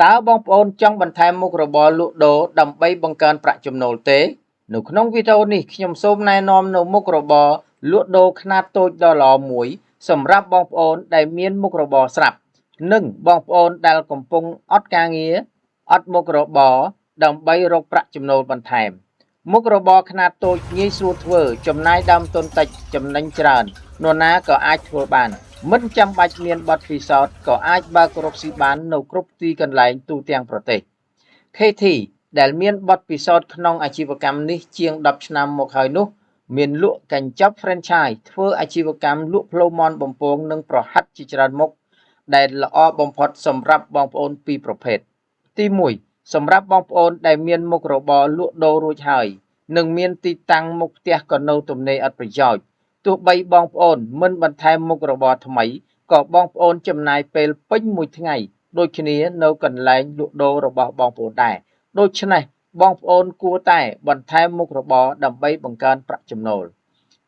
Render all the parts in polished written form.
តើបងប្អូនចង់បន្ថែមមុខរបរលក់ដូរដើម្បីបង្កើនប្រាក់ចំណូលទេនៅក្នុងវីដេអូនេះខ្ញុំសូមណែនាំនៅមុខរបរលក់ដូរខ្នាតតូចដ៏ល្អមួយសម្រាប់បងប្អូនដែលមានមុខរបរស្រាប់និងបងប្អូនដែលកំពុងអត់ការងារអត់មុខរបរដើម្បីរកប្រាក់ចំណូលបន្ថែមមុខរបរខ្នាតតូចងាយស្រួលធ្វើចំណាយដើមទុនតិចចំណេញច្រើននរណាក៏អាចធ្វើបានមិនចាំបាច់មានបទពិសោធន៍ក៏អាចបើករកស៊ីបាននៅគ្រប់ទីកន្លែងទូទាំងប្រទេស KT ដែលមានបទពិសោធន៍ក្នុងអាជីវកម្មនេះជាង10ឆ្នាំមកហើយនោះមានលក់កញ្ចប់ franchise ធ្វើអាជីវកម្មលក់ផ្លូវមាន់បំពងនិងប្រហិតជាច្រើនមុខដែលល្អបំផុតសម្រាប់បងប្អូនពីរប្រភេទទី1សម្រាប់បងប្អូនដែលមានមុខរបរលក់ដូររួចហើយនិងមានទីតាំងមុខផ្ទះក៏នៅទំនេរឥតប្រយោជន៍ទោះបីបងប្អូនមិនបន្ថែមមុខរបរថ្មីក៏បងប្អូនចំណាយពេលពេញមួយថ្ងៃដូចគ្នានៅកន្លែងលក់ដូររបស់បងប្អូនដែរដូច្នេះបងប្អូនគួរតែបន្ថែមមុខរបរដើម្បីបង្កើនប្រាក់ចំណូល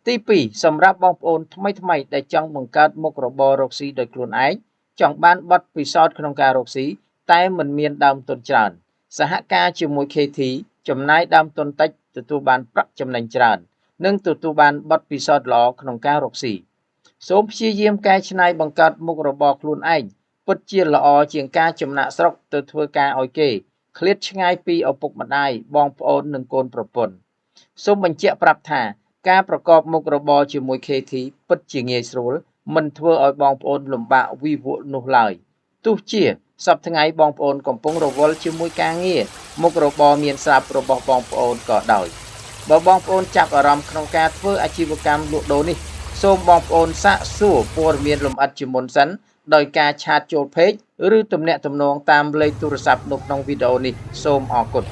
ទី2សម្រាប់បងប្អូនថ្មីដែលចង់បង្កើតមុខរបររកស៊ីដោយខ្លួនឯងចង់បានបទពិសោធន៍ក្នុងការរកស៊ីតែមិនមានដើមទុនច្រើនសហការជាមួយ KT ចំណាយដើមទុនតិចទទួលបានប្រាក់ចំណេញច្រើននិងទទួលបានបទពិសោធន៍ល្អក្នុងការរកស៊ីសូមព្យាយាមកែច្នៃបង្កើតមុខរបរខ្លួនឯងពិតជាល្អជាងការចំណាក់ស្រុកទៅធ្វើការឲ្យគេឃ្លាតឆ្ងាយពីឪពុកម្ដាយបងប្អូននិងកូនប្រពន្ធសូមបញ្ជាក់ប្រាប់ថាការប្រកបមុខរបរជាមួយ KT ពិតជាងាយស្រួលមិនធ្វើឲ្យបងប្អូនលំបាកវីវក់នោះឡើយទោះជាសប្តាហ៍ថ្ងៃបងប្អូនកំពុងរវល់ជាមួយការងារមុខរបរមានស្រាប់របស់បងប្អូនក៏ដោយបើបងប្អូនចាប់អារម្មណ៍ក្នុងការធ្វើអាជីវកម្មលក់ដូរនេះសូមបងប្អូនសាកសួរព័ត៌មានលម្អិតជាមុនសិនដោយការឆាតចូល Page ឬទំនាក់ទំនងតាមលេខទូរស័ព្ទនៅក្នុងវីដេអូនេះសូមអរគុណ